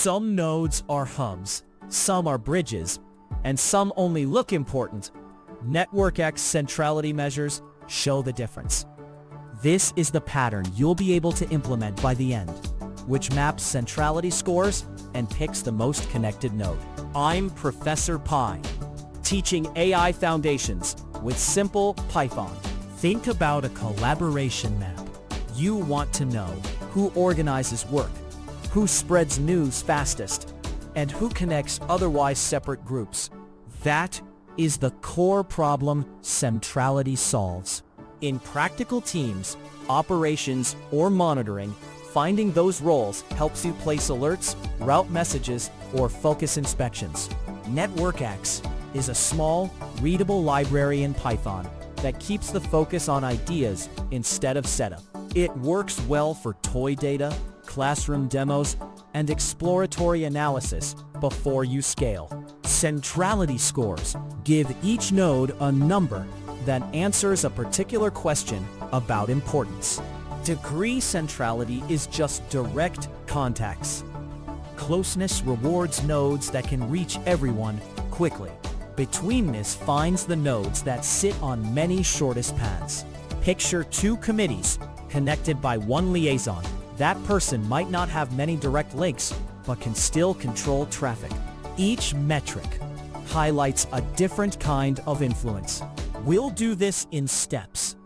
Some nodes are hubs, some are bridges, and some only look important. NetworkX centrality measures show the difference. This is the pattern you'll be able to implement by the end, which maps centrality scores and picks the most connected node. I'm Professor Pi, teaching AI foundations with simple Python. Think about a collaboration map. You want to know who organizes work, who spreads news fastest, and who connects otherwise separate groups. That is the core problem centrality solves. In practical teams, operations, or monitoring, finding those roles helps you place alerts, route messages, or focus inspections. NetworkX is a small, readable library in Python that keeps the focus on ideas instead of setup. It works well for toy data, classroom demos, and exploratory analysis before you scale. Centrality scores give each node a number that answers a particular question about importance. Degree centrality is just direct contacts. Closeness rewards nodes that can reach everyone quickly. Betweenness finds the nodes that sit on many shortest paths. Picture two committees connected by one liaison. That person might not have many direct links, but can still control traffic. Each metric highlights a different kind of influence. We'll do this in steps.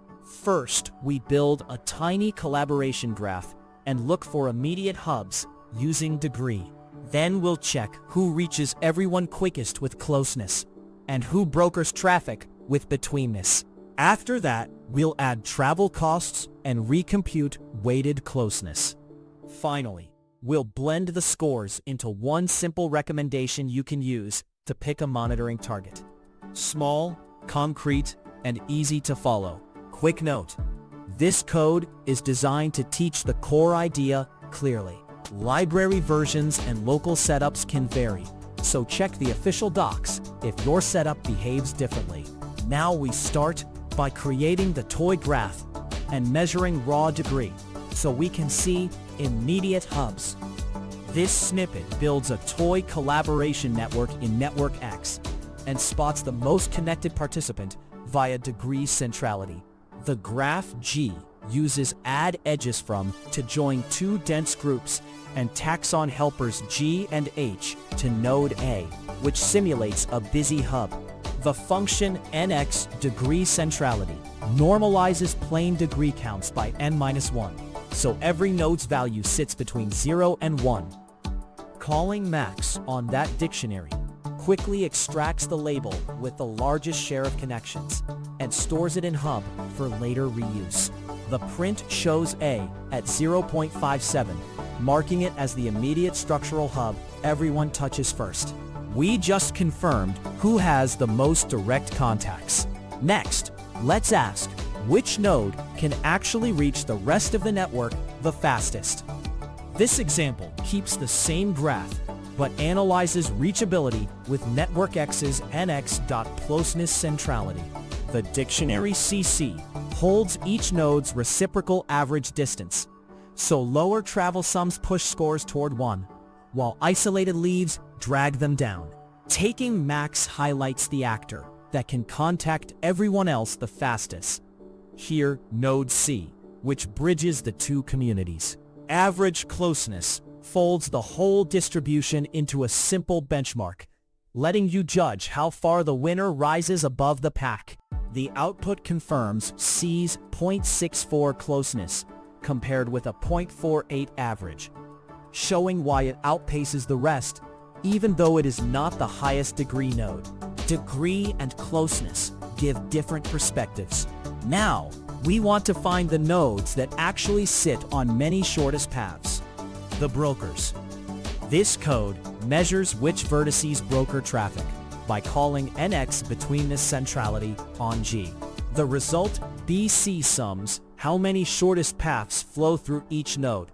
First, we build a tiny collaboration graph and look for immediate hubs using degree. Then we'll check who reaches everyone quickest with closeness and who brokers traffic with betweenness. After that, we'll add travel costs and recompute weighted closeness. Finally, we'll blend the scores into one simple recommendation you can use to pick a monitoring target. Small, concrete, and easy to follow. Quick note, this code is designed to teach the core idea clearly. Library versions and local setups can vary, so check the official docs if your setup behaves differently. Now we start by creating the toy graph and measuring raw degree so we can see immediate hubs. This snippet builds a toy collaboration network in NetworkX and spots the most connected participant via degree centrality. The graph G uses add edges from to join two dense groups and taxon helpers G and H to node A, which simulates a busy hub. The function nx degree centrality normalizes plain degree counts by n-1, so every node's value sits between 0 and 1. Calling max on that dictionary quickly extracts the label with the largest share of connections and stores it in hub for later reuse. The print shows A at 0.57, marking it as the immediate structural hub everyone touches first. We just confirmed who has the most direct contacts. Next, let's ask which node can actually reach the rest of the network the fastest. This example keeps the same graph, but analyzes reachability with NetworkX's nx.closeness centrality. The dictionary CC holds each node's reciprocal average distance, so lower travel sums push scores toward 1, while isolated leaves drag them down. Taking max highlights the actor that can contact everyone else the fastest. Here, node C, which bridges the two communities. Average closeness folds the whole distribution into a simple benchmark, letting you judge how far the winner rises above the pack. The output confirms C's 0.64 closeness compared with a 0.48 average, showing why it outpaces the rest, even though it is not the highest degree node. Degree and closeness give different perspectives. Now, we want to find the nodes that actually sit on many shortest paths. The brokers. This code measures which vertices broker traffic by calling nx betweenness centrality on G. The result BC sums how many shortest paths flow through each node,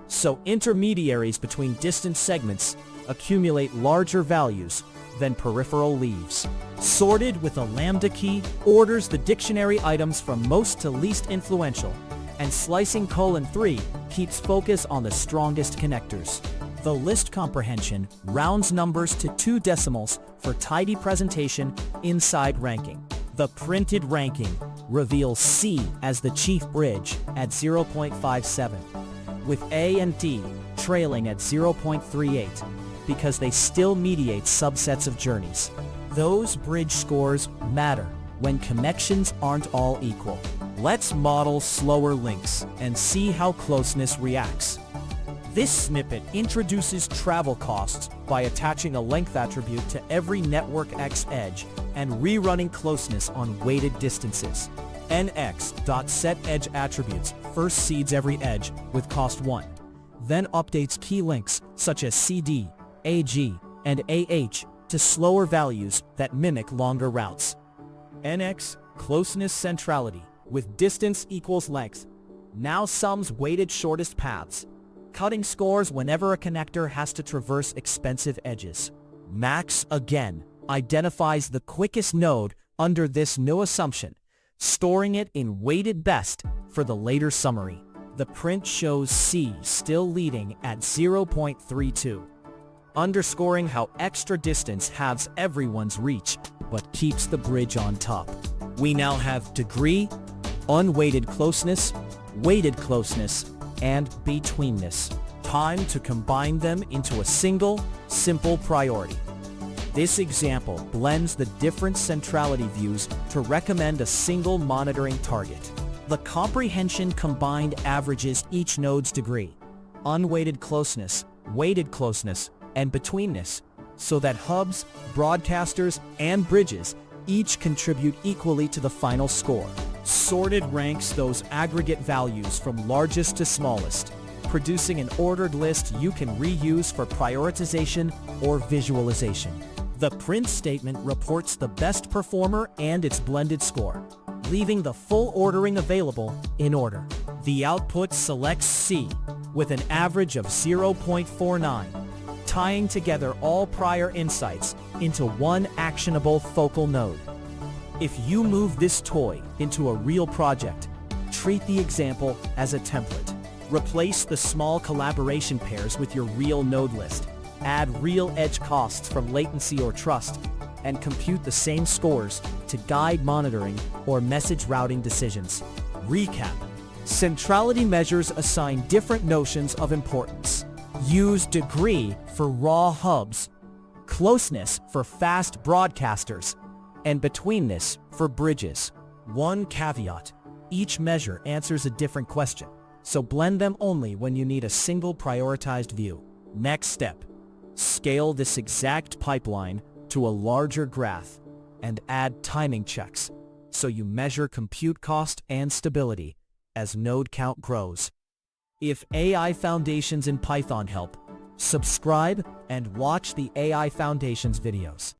so intermediaries between distant segments accumulate larger values than peripheral leaves. Sorted with a lambda key orders the dictionary items from most to least influential, and slicing :3 keeps focus on the strongest connectors. The list comprehension rounds numbers to 2 decimals for tidy presentation inside ranking. The printed ranking reveals C as the chief bridge at 0.57, with A and D trailing at 0.38 because they still mediate subsets of journeys. Those bridge scores matter when connections aren't all equal. Let's model slower links and see how closeness reacts. This snippet introduces travel costs by attaching a length attribute to every NetworkX edge and rerunning closeness on weighted distances. nx.setEdgeAttributes first seeds every edge with cost 1, then updates key links such as CD, AG, and AH to slower values that mimic longer routes. NX closeness centrality with distance equals length now sums weighted shortest paths, cutting scores whenever a connector has to traverse expensive edges. Max again identifies the quickest node under this new assumption, storing it in weighted best for the later summary. The print shows C still leading at 0.32, underscoring how extra distance halves everyone's reach but keeps the bridge on top. We now have degree, unweighted closeness, weighted closeness, and betweenness. Time to combine them into a single, simple priority. This example blends the different centrality views to recommend a single monitoring target. The comprehension combined averages each node's degree, unweighted closeness, weighted closeness, and betweenness, so that hubs, broadcasters, and bridges each contribute equally to the final score. Sorted ranks those aggregate values from largest to smallest, producing an ordered list you can reuse for prioritization or visualization. The print statement reports the best performer and its blended score, leaving the full ordering available in order. The output selects C with an average of 0.49, tying together all prior insights into one actionable focal node. If you move this toy into a real project, treat the example as a template. Replace the small collaboration pairs with your real node list. Add real edge costs from latency or trust, and compute the same scores to guide monitoring or message routing decisions. Recap. Centrality measures assign different notions of importance. Use degree for raw hubs, closeness for fast broadcasters, and betweenness for bridges. One caveat: each measure answers a different question, so blend them only when you need a single prioritized view. Next step: scale this exact pipeline to a larger graph and add timing checks so you measure compute cost and stability as node count grows. If AI Foundations in Python help, subscribe and watch the AI Foundations videos.